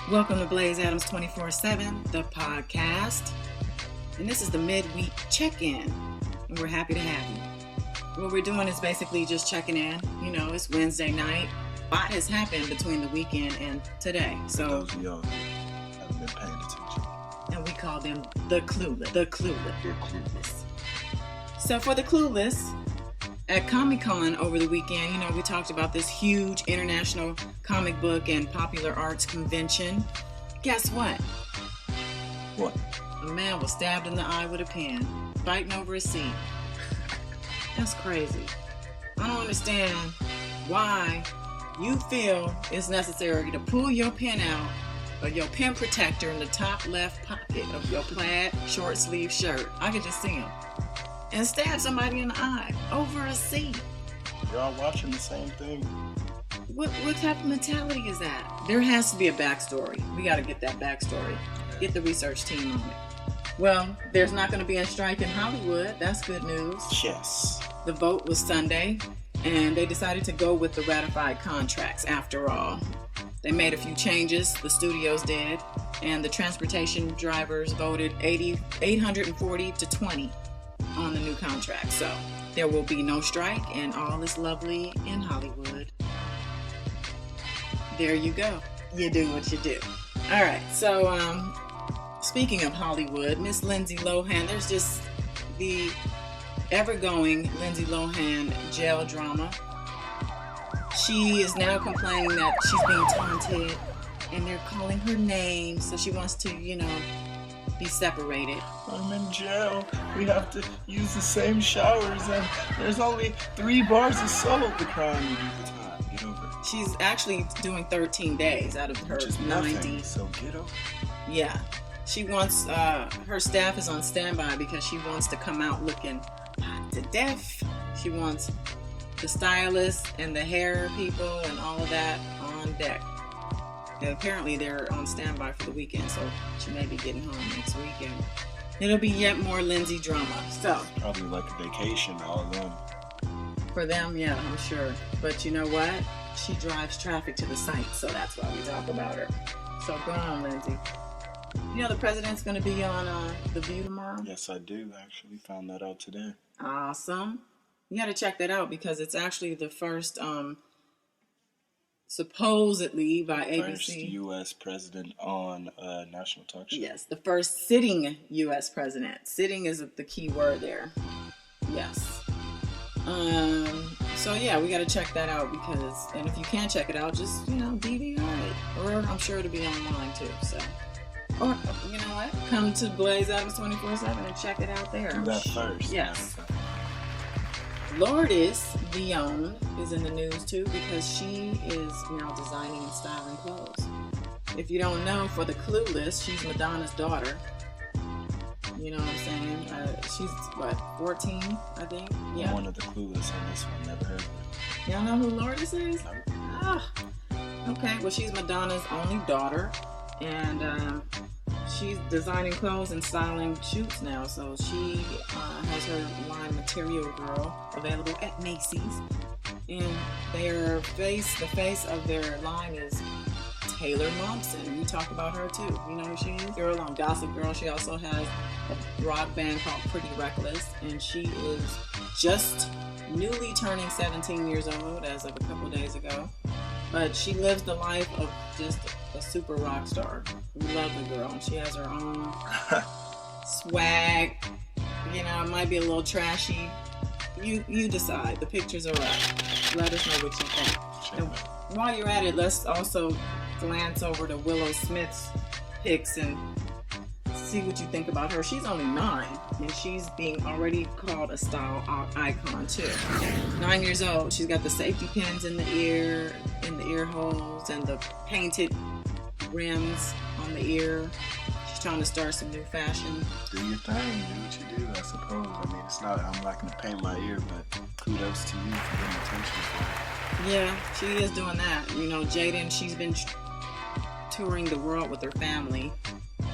Welcome to BlazeAdams247 The Podcast. And this is the midweek check-in. And we're happy to have you. What we're doing is basically just checking in. You know, it's Wednesday night. A lot has happened between the weekend and today. So those of y'all who haven't been paying attention. And we call them the clueless. The clueless. So for the clueless, at Comic-Con over the weekend, you know, we talked about this huge international comic book and popular arts convention. Guess what? What? A man was stabbed in the eye with a pen, fighting over a seat. That's crazy. I don't understand why you feel it's necessary to pull your pen out of your pen protector in the top left pocket of your plaid short sleeve shirt. I could just see him. And stab somebody in the eye over a seat. Y'all watching the same thing? What type of mentality is that? There has to be a backstory. We got to get that backstory. Get the research team on it. Well, there's not going to be a strike in Hollywood. That's good news. Yes. The vote was Sunday, and they decided to go with the ratified contracts after all. They made a few changes, the studios did, and the transportation drivers voted 840 to 20 on the new contract. So there will be no strike and all is lovely in Hollywood. There you go. You do what you do. All right. So speaking of Hollywood, Miss Lindsay Lohan, there's just the ever-going Lindsay Lohan jail drama. She is now complaining that she's being taunted and they're calling her name, so she wants to, be separated. I'm in jail. We have to use the same showers, and there's only 3 bars of soap. The crime you do the time. Get over it. She's actually doing 13 days out of her 90. Nothing, so get over it. Yeah. She wants, her staff is on standby because she wants to come out looking hot to death. She wants the stylist and the hair people and all of that on deck. And apparently they're on standby for the weekend, so she may be getting home next weekend. It'll be yet more Lindsay drama. So probably like a vacation, all of them. For them, yeah, I'm sure. But you know what? She drives traffic to the site, so that's why we talk about her. So go on, Lindsay. You know the president's going to be on The View tomorrow? Yes, I do. I actually found that out today. Awesome. You got to check that out because it's actually the first, supposedly by ABC. First U.S. president on national talk show. Yes, the first sitting U.S. president. Sitting is the key word there. Yes. So yeah, we got to check that out because, and if you can't check it out, just, DVR it. Or I'm sure it'll be online too, so. Or, you know what? Come to BlazeAdams247 and check it out there. Do that first. Yes. Lourdes Dion is in the news too because she is now designing and styling clothes. If you don't know, for the clueless, she's Madonna's daughter. You know what I'm saying? She's, 14, I think? Yeah. One of the clueless on this one. Never heard of her. Y'all know who Lourdes is? No. Ah. Okay, well, she's Madonna's only daughter. And she's designing clothes and styling shoots now. So she has her line Material Girl available at Macy's. And the face of their line is Taylor Momsen. We talk about her too. You know who she is? Girl on Gossip Girl. She also has a rock band called Pretty Reckless. And she is just newly turning 17 years old as of a couple days ago. But she lives the life of just a super rock star. We love the girl. And she has her own swag. It might be a little trashy. You decide. The pictures are up. Let us know what you think. And while you're at it, let's also glance over to Willow Smith's pics and see what you think about her. She's only 9, and she's being already called a style icon too. 9 years old. She's got the safety pins in the ear holes, and the painted rims on the ear. She's trying to start some new fashion. Do your thing. Do what you do, I suppose. I mean, it's not, I'm not going to paint my ear, but kudos to you for getting attention for it. Yeah, she is doing that. Jaden, she's been touring the world with her family.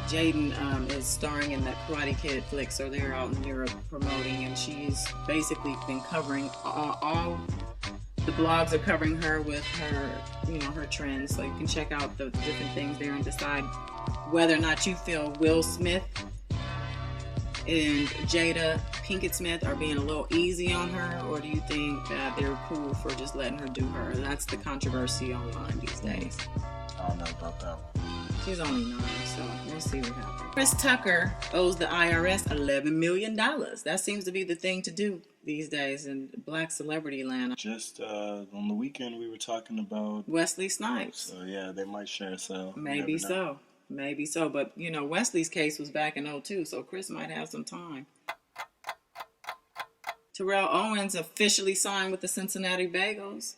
Jaden is starring in that Karate Kid flick, so they're out in Europe promoting, and she's basically been covering all The blogs are covering her with her, her trends. So you can check out the different things there and decide whether or not you feel Will Smith and Jada Pinkett Smith are being a little easy on her, or do you think that they're cool for just letting her do her? That's the controversy online these days. I don't know about that one. She's only 9, so we'll see what happens. Chris Tucker owes the IRS $11 million. That seems to be the thing to do these days in black celebrity land. Just on the weekend, we were talking about Wesley Snipes. So yeah, they might share a cell. Maybe so. But Wesley's case was back in 2002, so Chris might have some time. Terrell Owens officially signed with the Cincinnati Bengals.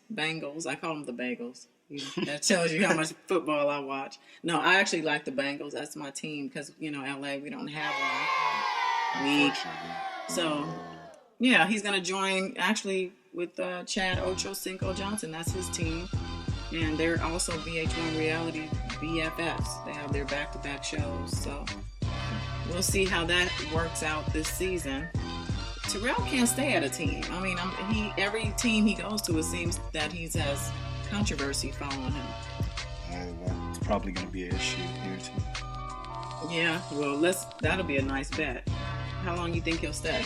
I call them the Bagels. That tells you how much football I watch. No, I actually like the Bengals. That's my team because, LA, we don't have one. So, yeah, he's going to join actually with Chad Ochocinco Johnson. That's his team. And they're also VH1 reality BFFs. They have their back-to-back shows. So we'll see how that works out this season. Terrell can't stay at a team. I mean, every team he goes to, it seems that he has controversy following him. It's probably going to be an issue here too. Yeah, well, that'll be a nice bet. How long you think he'll stay?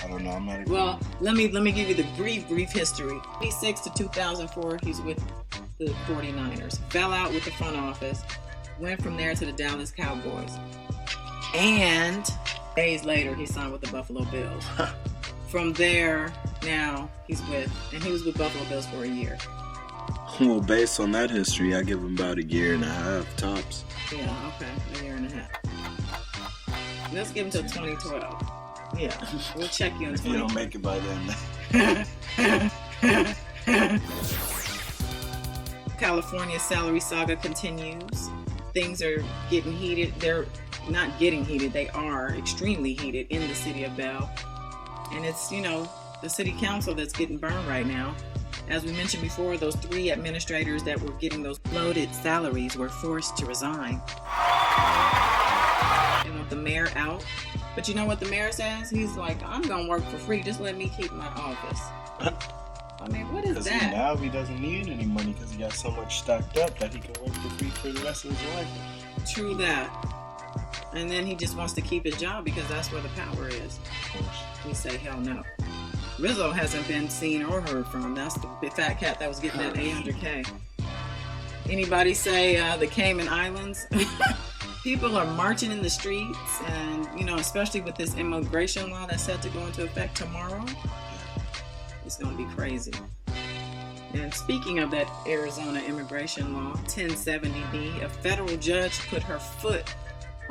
I don't know. I'm not even. Well, let me give you the brief history. 1986 to 2004, he's with the 49ers. Fell out with the front office. Went from there to the Dallas Cowboys. And days later, he signed with the Buffalo Bills. From there, now he was with Buffalo Bills for a year. Well, based on that history, I give him about a year and a half tops. Yeah, okay, a year and a half. Let's give him till 2012. Yeah, we'll check you in 2012. If you don't make it by then. California salary saga continues. Things are getting heated. They're not getting heated. They are extremely heated in the city of Bell. And it's, the city council that's getting burned right now. As we mentioned before, those 3 administrators that were getting those loaded salaries were forced to resign. They want the mayor out. But you know what the mayor says? He's like, I'm going to work for free. Just let me keep my office. I mean, what is that? Now he doesn't need any money because he got so much stocked up that he can work for free for the rest of his life. True that. And then he just wants to keep his job because that's where the power is. Of course. We say, hell no. Rizzo hasn't been seen or heard from. That's the big fat cat that was getting that $800K. Anybody say the Cayman Islands? People are marching in the streets, and especially with this immigration law that's set to go into effect tomorrow, it's going to be crazy. And speaking of that Arizona immigration law, 1070B, a federal judge put her foot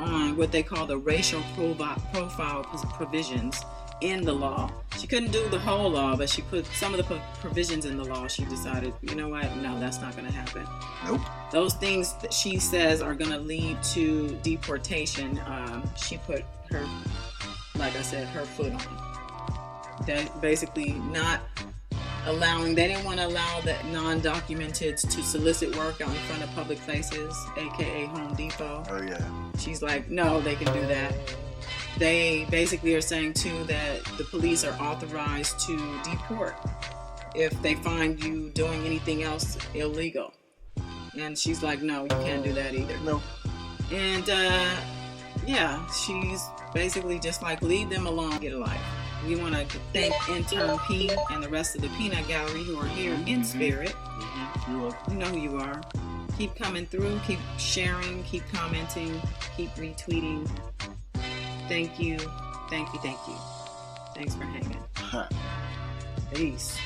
on what they call the racial profile provisions in the law. She couldn't do the whole law, but she put some of the provisions in the law. She decided, you know what? No, that's not going to happen. Nope. Those things that she says are going to lead to deportation. She put her, like I said, her foot on. That basically not allowing, they didn't want to allow the non-documented to solicit work out in front of public places, aka Home Depot. Oh yeah. She's like, no, they can do that. They basically are saying too that the police are authorized to deport if they find you doing anything else illegal. And she's like, no, you can't do that either. No. And she's basically just like, leave them alone, get a life. We want to thank Intern P and the rest of the Peanut Gallery who are here in spirit. You know who you are. Keep coming through, keep sharing, keep commenting, keep retweeting. Thank you. Thank you. Thanks for hanging. Peace.